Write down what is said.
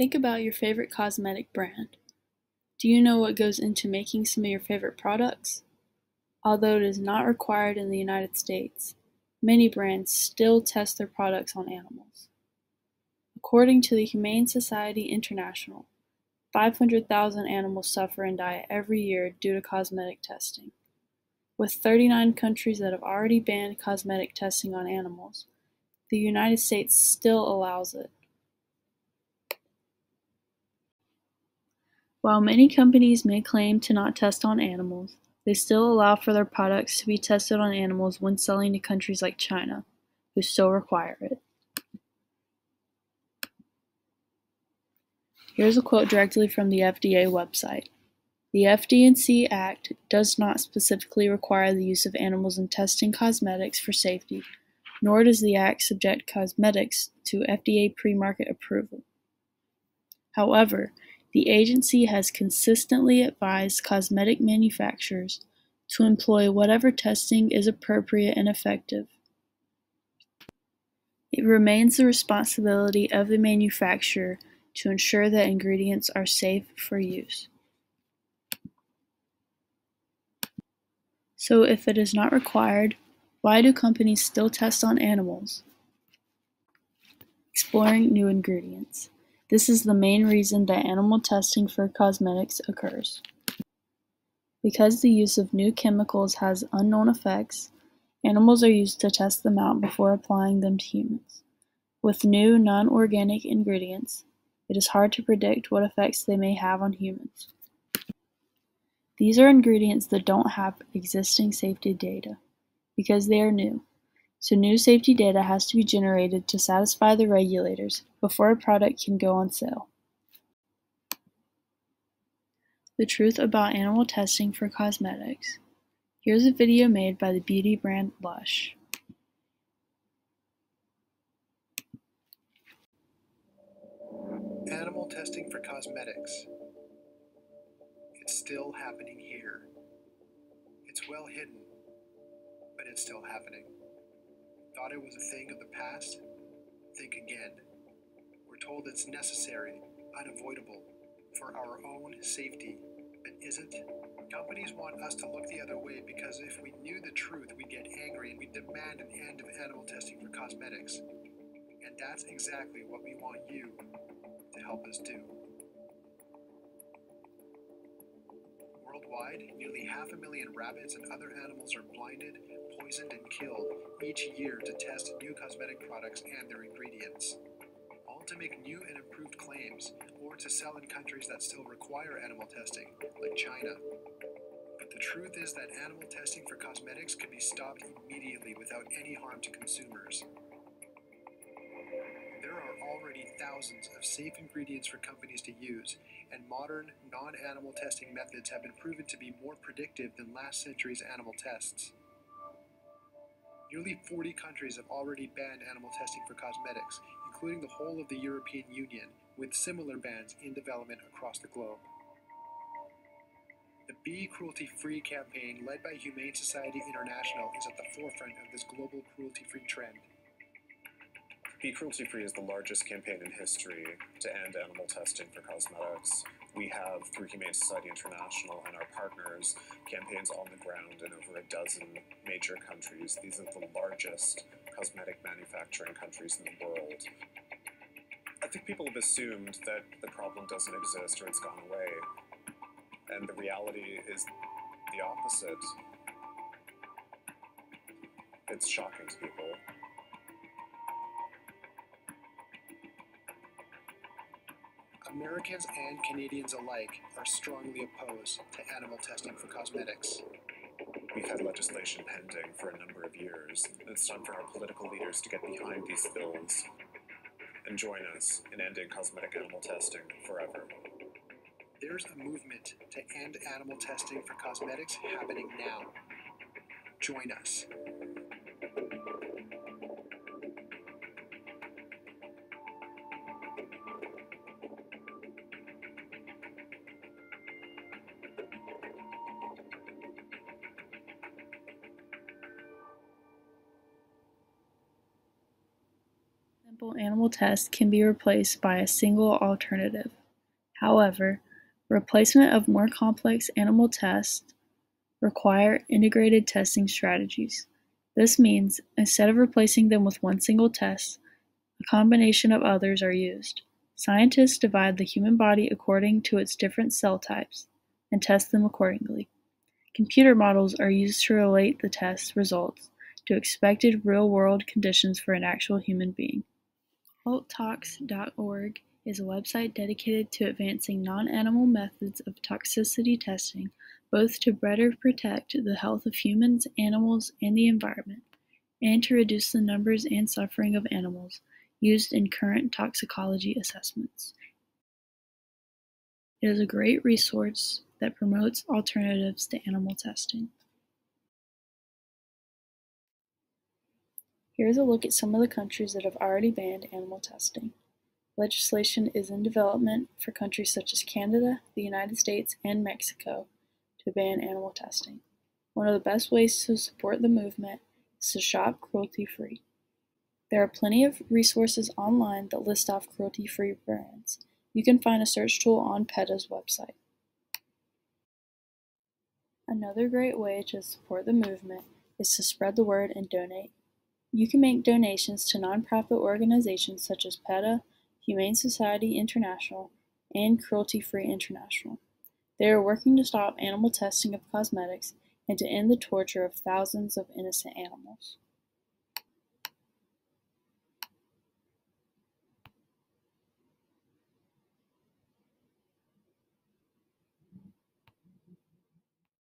Think about your favorite cosmetic brand. Do you know what goes into making some of your favorite products? Although it is not required in the United States, many brands still test their products on animals. According to the Humane Society International, 500,000 animals suffer and die every year due to cosmetic testing. With 39 countries that have already banned cosmetic testing on animals, the United States still allows it. While many companies may claim to not test on animals, they still allow for their products to be tested on animals when selling to countries like China, who still require it. Here's a quote directly from the FDA website. The FD&C Act does not specifically require the use of animals in testing cosmetics for safety, nor does the Act subject cosmetics to FDA pre-market approval. However, the agency has consistently advised cosmetic manufacturers to employ whatever testing is appropriate and effective. It remains the responsibility of the manufacturer to ensure that ingredients are safe for use. So if it is not required, why do companies still test on animals? Exploring new ingredients. This is the main reason that animal testing for cosmetics occurs. Because the use of new chemicals has unknown effects, animals are used to test them out before applying them to humans. With new, non-organic ingredients, it is hard to predict what effects they may have on humans. These are ingredients that don't have existing safety data, because they are new. So new safety data has to be generated to satisfy the regulators before a product can go on sale. The truth about animal testing for cosmetics. Here's a video made by the beauty brand Lush. Animal testing for cosmetics. It's still happening here. It's well hidden, but it's still happening. Thought it was a thing of the past? Think again. We're told it's necessary, unavoidable, for our own safety. But is it? Companies want us to look the other way because if we knew the truth, we'd get angry and we'd demand an end of animal testing for cosmetics. And that's exactly what we want you to help us do. Worldwide, nearly 500,000 rabbits and other animals are blinded, poisoned, and killed each year to test new cosmetic products and their ingredients, all to make new and improved claims or to sell in countries that still require animal testing, like China. But the truth is that animal testing for cosmetics can be stopped immediately without any harm to consumers. There are already thousands of safe ingredients for companies to use, and modern, non-animal testing methods have been proven to be more predictive than last century's animal tests. Nearly 40 countries have already banned animal testing for cosmetics, including the whole of the European Union, with similar bans in development across the globe. The Be Cruelty-Free campaign, led by Humane Society International, is at the forefront of this global cruelty-free trend. Be Cruelty Free is the largest campaign in history to end animal testing for cosmetics. We have, through Humane Society International and our partners, campaigns on the ground in over a dozen major countries. These are the largest cosmetic manufacturing countries in the world. I think people have assumed that the problem doesn't exist or it's gone away. And the reality is the opposite. It's shocking to people. Americans and Canadians alike are strongly opposed to animal testing for cosmetics. We've had legislation pending for a number of years, and it's time for our political leaders to get behind these bills and join us in ending cosmetic animal testing forever. There's a movement to end animal testing for cosmetics happening now. Join us. Simple animal test can be replaced by a single alternative. However, replacement of more complex animal tests require integrated testing strategies. This means, instead of replacing them with one single test, a combination of others are used. Scientists divide the human body according to its different cell types and test them accordingly. Computer models are used to relate the test results to expected real-world conditions for an actual human being. AltTox.org is a website dedicated to advancing non-animal methods of toxicity testing, both to better protect the health of humans, animals, and the environment, and to reduce the numbers and suffering of animals used in current toxicology assessments. It is a great resource that promotes alternatives to animal testing. Here's a look at some of the countries that have already banned animal testing. Legislation is in development for countries such as Canada, the United States, and Mexico to ban animal testing. One of the best ways to support the movement is to shop cruelty-free. There are plenty of resources online that list off cruelty-free brands. You can find a search tool on PETA's website. Another great way to support the movement is to spread the word and donate. You can make donations to nonprofit organizations such as PETA, Humane Society International, and Cruelty Free International. They are working to stop animal testing of cosmetics and to end the torture of thousands of innocent animals.